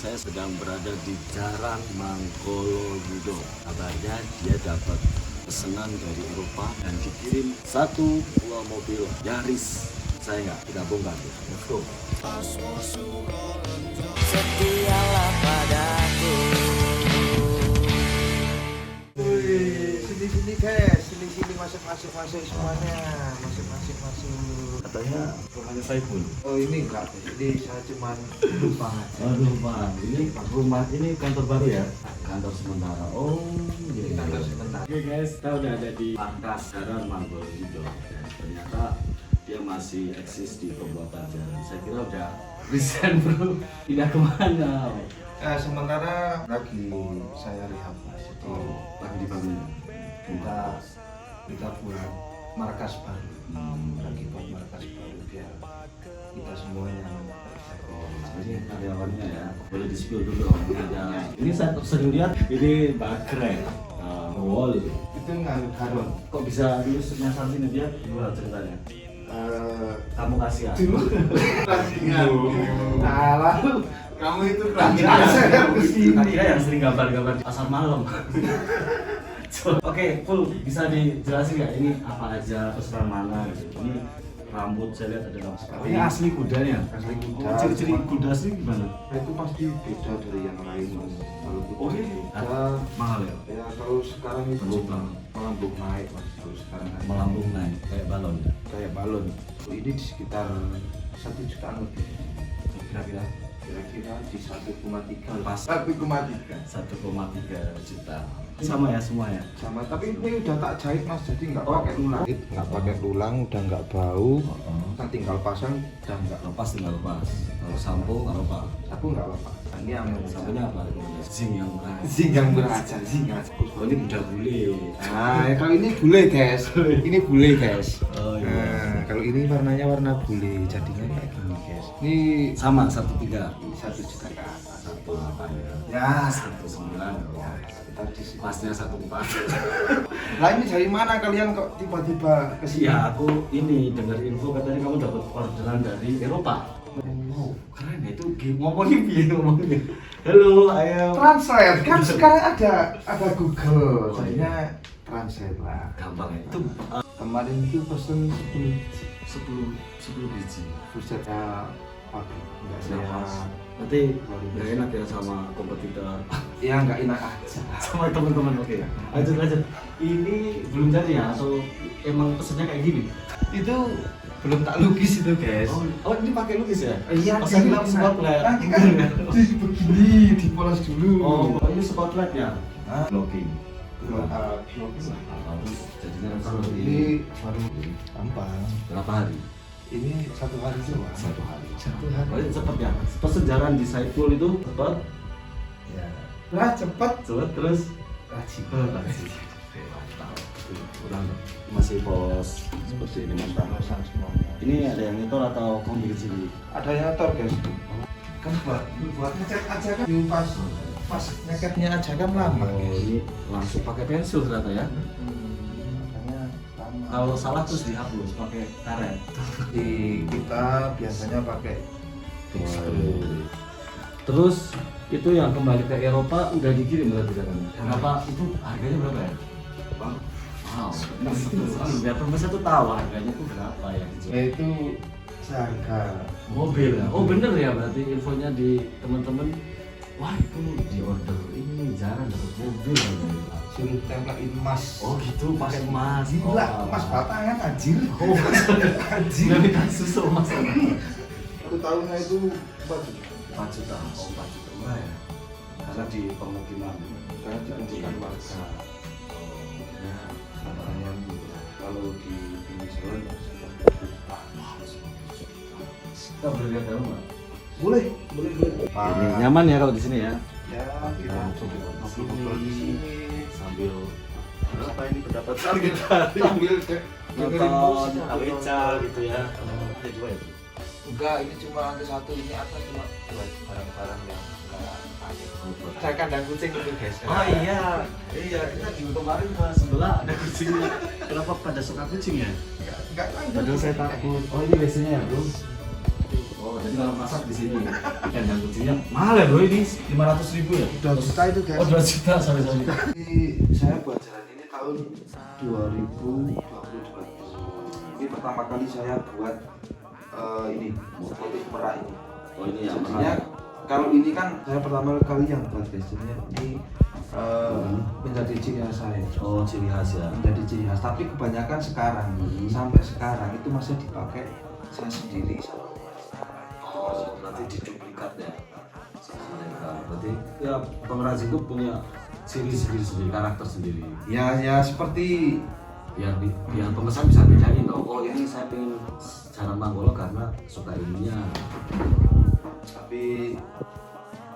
saya sedang berada di Jalan Mangkologudo. Kabarnya dia dapat pesanan dari Eropa dan dikirim satu buah mobil Yaris. Saya kita bongkar. Let's go. Setialah padaku. Sini guys, sini masuk semuanya, masuk. Katanya rumahnya Saiful. Oh ini enggak, jadi saya cuman lupa aja. Aduh Pak, ini rumah ini kantor baru ya? Kantor sementara. Oh, iya. Kantor sementara. Oke guys, kita udah ada di markas Jalan Mangkologudo. Dan ternyata dia masih eksis di pembuatan jalan. Saya kira udah resign bro. Tidak kemana? Sementara lagi saya rehab mas. Jadi Lagi dibangun. kita buat markas baru. Lagi buat markas baru biar kita semuanya Ini karyawannya ya, boleh di spill dulu. Ini saya sering lihat ini bakrek, wall itu nggak karun. kok bisa dulu nyasar sini dia gimana ceritanya? Kamu kasih Dulu kasihkan. Lalu kamu itu Akhirnya yang sering gambar-gambar di pasar malam. Oke, full bisa dijelasin nggak ini apa aja kesukaan mana gitu? Ini rambut saya lihat ada rambut. Ini asli kudanya. Asli kuda. Ciri-ciri kuda sih gimana? Itu pasti beda dari yang lain mas. Kalau kuda Oke. kuda, Mahal ya? ya kalau sekarang itu Berubah. melambung naik mas. Kalau sekarang kan Melambung naik kayak balon ya. kayak balon. Ini di sekitar 1 jutaan lebih. Kira-kira Di 1,3 Pas. 1,3 1,3 juta. Sama ya semua ya? sama, tapi ini udah tak jahit mas, jadi nggak pakai tulang. Nggak pakai tulang, udah nggak bau. Nah, tinggal pasang, udah nggak Lepas tinggal lepas. Kalau sampo nggak apa. aku nggak apa-apa. Ini aman. Samponya apa? Zing yang murah. Zing yang beraja, zing aja. Oh ini udah bule. Nah, kalau ini bule guys, ini bule guys. Oh iya. Nah, kalau ini warnanya warna bule, jadinya kayak gini guys. Ini Sama 1,3. 1 juta ke atas. 1,8 ya. Ya, 1,9. tadi sih. Pasnya 1,4. Lah ini dari mana kalian kok tiba-tiba kesini? Iya, aku ini dengar info katanya kamu dapat orderan dari Eropa. Wow, keren ya itu ngomongin ngomongin. Halo, ayo. Translate kan sekarang ada Google, Oh, jadinya translate lah. Gampang ya. Itu Kemarin itu pesen 10 biji. pusatnya pabrik, enggak saya. Nanti nggak enak ya sama kompetitor. Ya nggak enak aja. Sama teman-teman. Oke, lanjut. Ini belum jadi ya atau emang pesennya kayak gini? Itu belum tak lukis itu guys. Oh ini pakai lukis ya? Iya, Pesan ini spotlight. nanti kan begini, dipoles dulu. Oh, ini spotlight ya? Hah? Blocking. Lukis lah. Terus jadinya Kalau seperti ini baru gampang. berapa hari? Ini 1 hari doang. 1 hari. 1 hari. Oh, ini cepet ya? Pesejaran di Saiful itu cepet? Ya. Lah cepet. Cepet terus? Rajin. Rajin. Mantap. Kurang masih pos seperti ini mantap. Pasang semuanya. Ini ada yang nyetor atau kamu bikin sendiri? Ada yang nyetor guys. Kan buat ngecat aja kan. Pas ngecatnya aja kan lama. Oh, ini langsung pakai pensil ternyata ya? Makanya lama. Kalau salah terus dihapus pakai karet. Di kita biasanya pakai Terus itu yang kembali ke Eropa udah dikirim berarti kan? Kenapa itu harganya berapa ya? Wow, biar pemirsa tuh tahu harganya tuh berapa ya? itu seharga Mobil ya? Oh bener ya berarti infonya di teman-teman. Wah itu di order ini jarang dapat mobil. suruh tempelin emas. Oh gitu pakai emas. Gila, emas batangan anjir. Oh Anjir. nggak minta susu emas. 1 tahunnya itu 4 juta. 4 juta. Oh 4 juta murah ya? Karena di pemukiman. Karena dikunjungkan warga. Ya, Makanya kalau di New Zealand kita boleh lihat dalam nggak? boleh. Ini nyaman ya kalau di sini ya. Ya, kita ngobrol di sini. Sambil Apa ini pendapatan kita? Sambil dengerin nonton musik. Awica gitu ya. Ada dua ya. Enggak, ini cuma ada 1, ini apa cuma buat barang-barang yang enggak pakai. Saya kandang kucing itu guys. Oh iya, kita di kemarin ke sebelah ada kucingnya. Kenapa pada suka kucing ya? Enggak Padahal saya takut. Oh ini biasanya ya bro. Oh Oh, jadi kalau masak di sini kandang kucingnya mahal ya bro ini 500.000 ya? 2 juta itu guys. Oh 2 juta, sorry. Ini saya buat jalan ini tahun 2022. Ini pertama kali saya buat ini motif merah ini. Oh ini ya, Jadinya kalau ini kan saya pertama kali yang buat guys. Jadinya ini menjadi ciri khas saya. Oh ciri khas ya. Menjadi ciri khas. Tapi kebanyakan sekarang sampai sekarang itu masih dipakai saya sendiri sama. Oh berarti diduplikat ya. Berarti ya pengrajin itu punya ciri sendiri, karakter sendiri. Ya seperti Biar pemesan bisa bedain oh ini saya pengen jaran Manggolo karena suka ininya. tapi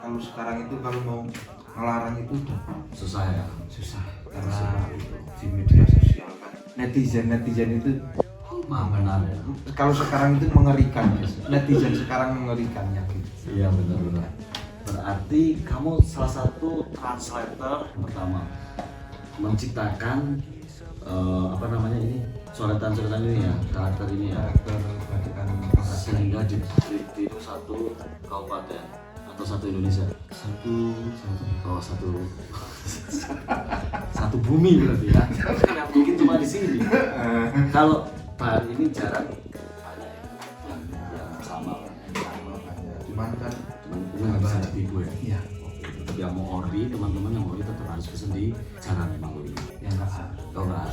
kalau sekarang itu kalau mau ngelarang itu udah Susah ya. karena di media sosial kan netizen itu Benar ya. kalau sekarang itu mengerikan guys. Netizen sekarang mengerikan ya gitu. Iya benar. Berarti kamu salah satu translator pertama menciptakan ini coretan-coretan ini ya, karakter ini ya, karakter bagikan sehingga di satu kabupaten atau satu Indonesia, satu bumi berarti ya. Yang mungkin cuma di sini. Kalau bahan ini jarang banyak yang sama cuman kan nggak bisa ditipu ya. iya Tetap yang mau ori, teman-teman yang mau ori tetap harus pesen di jalan Manggolo ini. yang nggak harus. Kau nggak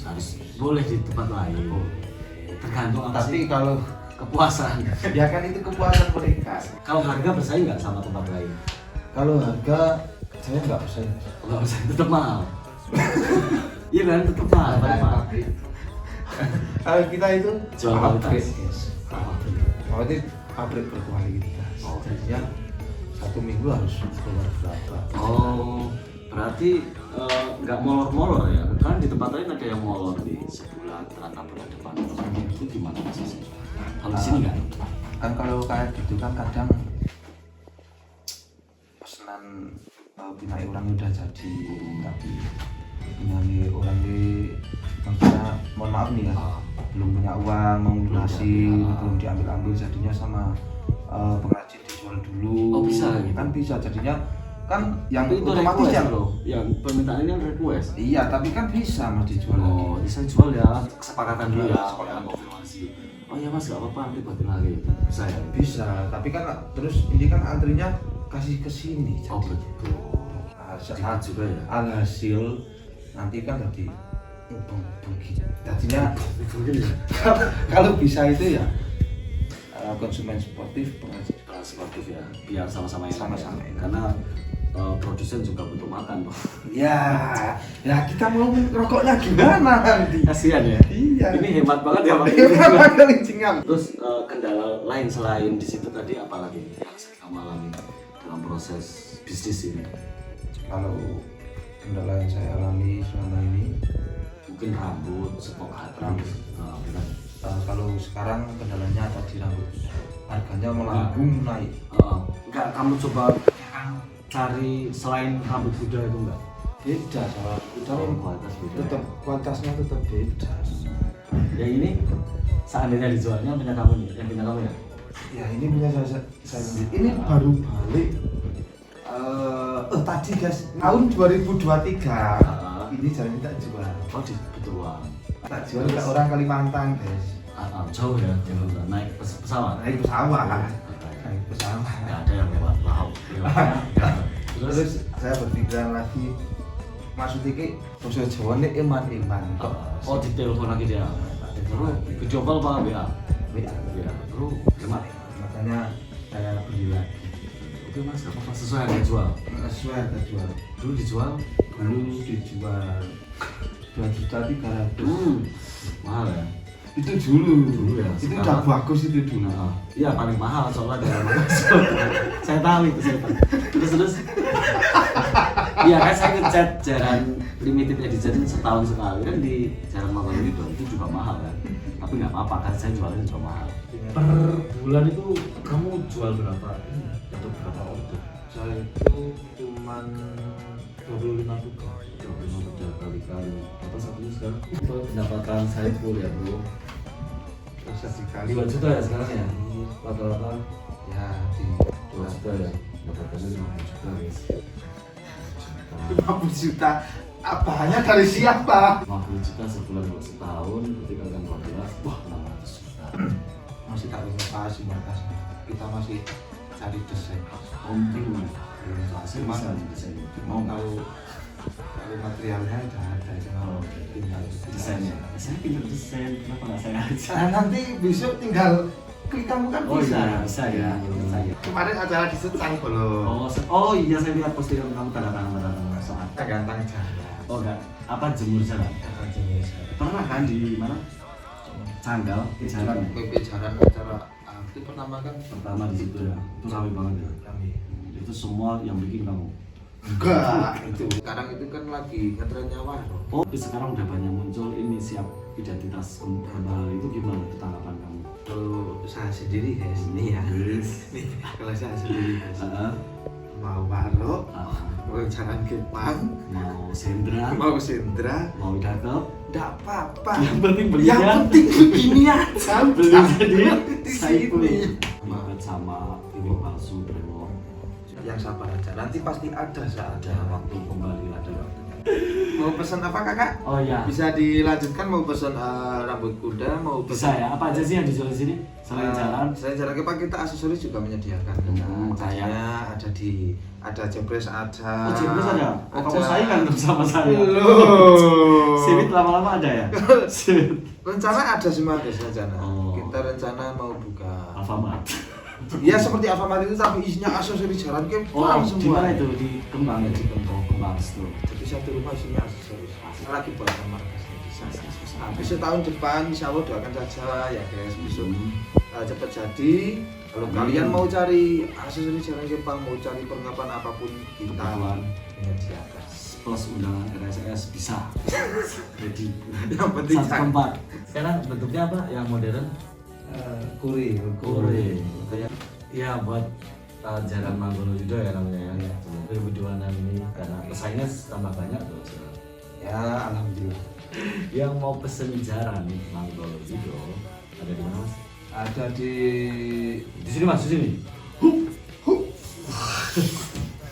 harus boleh di tempat lain. Tergantung apa Tapi sih kalau kepuasan. ya kan itu kepuasan mereka. Kalau harga bersaing nggak sama tempat lain? Kalau harga saya nggak percaya. Nggak bersaing, tetap mahal. Iya kan, tetap mahal. Pabrik. Kalau kita itu Jual pabrik, kualitas. guys. Berarti pabrik berkualitas. Oh. Jadinya 1 minggu harus keluar berapa? Oh, berarti nggak molor-molor ya? Kan di tempat lain ada yang molor di sebulan, ternyata bulan depan. Itu gimana sih? Kalau di sini nggak? Kan kalau kayak gitu kan kadang pesanan punya orang udah jadi, tapi punya orang di maksudnya mohon maaf nih ya, belum punya uang mau lunasin, belum diambil jadinya sama pengrajin dijual dulu. Oh bisa gitu? Kan bisa jadinya kan yang Tapi itu otomatis request yang loh, yang permintaan ini kan request. iya tapi kan bisa mas dijual lagi. Oh, bisa jual ya, kesepakatan dulu ya, Kesepakatan. konfirmasi. Oh iya mas, gak apa-apa, nanti buatin lagi. Bisa ya? Bisa, tapi kan terus ini kan antrinya kasih ke sini. Oh betul. Cepat juga ya? Alhasil nanti kan tadi begitu. Tadinya kalau bisa itu ya konsumen sportif pengrajin Sportif ya, biar sama-sama enak. Sama-sama ya. enak. Karena produsen juga butuh makan loh. ya kita mau rokoknya gimana nanti? Kasihan ya? Iya. Ini hemat banget ya Pak. Gimana kelincingan? Terus kendala lain selain di situ tadi apa lagi yang kamu alami dalam proses bisnis ini? Kalau kendala yang saya alami selama ini Mungkin rambut, stok Rambut. benar. kalau sekarang kendalanya ada di rambut, harganya melambung naik. Enggak, kamu coba cari selain rambut kuda itu enggak? Beda soal udah Kualitas beda. tetap kualitasnya tetap beda. Ya ini seandainya dijualnya punya kamu nih, yang punya kamu ya? Ya ini punya saya sendiri. Ini baru balik tadi guys tahun 2023. Ini jalan tak jual. Oh di Betulan. Tak jual ke orang Kalimantan guys. Jauh ya, naik pesawat. Naik pesawat. Naik pesawat. Nggak ada yang lewat laut. Terus saya berpikiran lagi, maksudnya ki basa Jawa ini iman. Oh di telepon lagi dia. Terus video call apa WA? WA. Ya, terus gimana? Makanya saya beli lagi. Oke mas, gak apa-apa sesuai harga jual. Sesuai harga jual. Dulu dijual? Dulu dijual 2.300.000. Mahal ya? Itu dulu ya. Itu Sekarang- udah bagus itu dulu. Iya paling mahal soalnya dalam saya tahu itu saya tahu. Terus iya kan saya ngecat jaran limited edition setahun sekali kan di jaran Manggolo itu juga mahal kan, tapi nggak apa-apa kan saya jualnya juga mahal. Per bulan itu kamu jual berapa untuk berapa order? Saya itu cuman 25 juta. 25 juta kali apa satunya sekarang? Itu pendapatan saya full ya bro. terus sekali 2 juta ya sekarang ya? Rata-rata ya di 2 juta ya? Rata-rata 50 juta guys. 50 juta. Apanya dari siapa? 50 juta sebulan kalau setahun ketika kan 14, wah 600 juta. Masih tak inovasi Mas. Kita masih cari desain. Penting mas. Saya bisa desain. Mau kalau materialnya udah ada, cuma tinggal Desainnya. Saya pintar desain, kenapa nggak saya aja? Nah, nanti besok tinggal klik kamu kan Oh bisa. iya, bisa ya. Bisa ya. Kemarin acara di Secang belum. Oh iya, saya lihat postingan kamu tanda tangan saat. Gantang jalan. Oh enggak, apa jemur jalan? Pernah kan di mana? Canggal, di jalan. PP jalan acara aktif pertama kan Pertama di situ ya. Itu ramai banget ya. kami. Itu semua yang bikin kamu. Enggak, itu sekarang itu kan lagi ngetrennya Waro. Oh, tapi sekarang udah banyak muncul ini siap identitas kembali, itu gimana tanggapan kamu? Kalau saya sendiri guys, nih ya. Yes. Nih, kalau saya sendiri guys, Heeh. mau Waro, Ah, mau jalan Kepang, mau sendra, mau Sendra, mau cakep, enggak apa-apa. yang penting beli Yang kan? penting begini aja. Beli jadi di Saiful. sini. Ikut sama ini palsu Bremo. Yang sabar aja, nanti pasti ada saatnya. Ada waktu kembali ada waktu. Mau pesan apa kakak? Oh iya. Bisa dilanjutkan, mau pesan rambut kuda, mau Bisa pesan ya. Apa aja sih yang dijual di sini? Selain jalan. Selain jalan Kepang kita aksesoris juga menyediakan. Kayak ada jebres ada. Oh, Jebres ada. Oh, kamu saingan dong sama saya. Loh. Sipit lama-lama ada ya? Sipit. Rencana ada semua guys rencana. Oh. Kita rencana mau buka. Alfamart. Ya seperti Alfamart itu tapi isinya aksesoris jalan Oh, Kepang di semua. mana itu? Di Kembang ya? Di Kembang Store. Jadi satu rumah isinya aksesoris. Lagi buat kamar guys. Habis setahun depan insya Allah doakan saja ya guys besok cepat jadi. Kalau kalian mau cari aksesoris jalan Kepang, mau cari perlengkapan apapun kita Kebutuhan. menyediakan. Plus undangan RSS bisa. Jadi Yang penting satu tempat. Sekarang bentuknya apa? Yang modern? kuri. Kayak ya buat jalan Manggolo Yudo ya namanya ya. 2026 ini karena pesaingnya tambah banyak tuh. Ya alhamdulillah. Yang mau pesen jaran Manggolo Yudo ada di mana mas? Ada di Sini mas, di sini.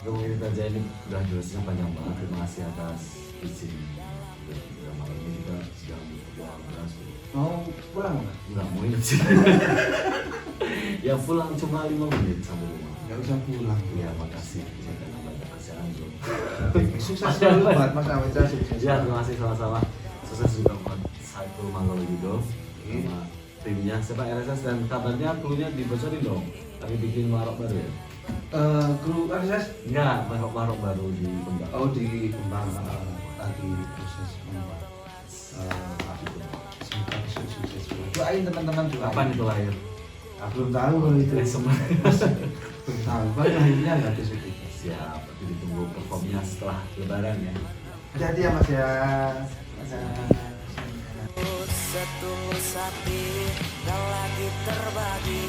Kemudian aja ini udah durasinya panjang banget. Terima kasih atas izin. Dan malam ini kita sedang berdoa keras. mau pulang nggak? Enggak mau ini sih. Ya pulang cuma 5 menit sampai rumah. Nggak usah pulang. Ya makasih. Saya kan banyak kerjaan bro. Sukses selalu buat Mas Ameca, sukses. Ya terima kasih sama-sama. Sukses juga buat Saiful Manggolo Yudo sama timnya. Siapa RSS dan kabarnya klunya dibocorin dong. Tapi bikin warok baru ya? Kru RSS Enggak, warok baru di Kembang. oh di Kembang lagi proses membuat semoga sukses. Doain teman-teman juga. Kapan itu lahir? Belum tahu kalau itu. Semua. Belum tahu. Baru akhirnya nggak ada sedikit. Siap, tapi ditunggu performnya setelah lebaran ya. Hati-hati ya Mas ya. Setulus hati tak lagi terbagi.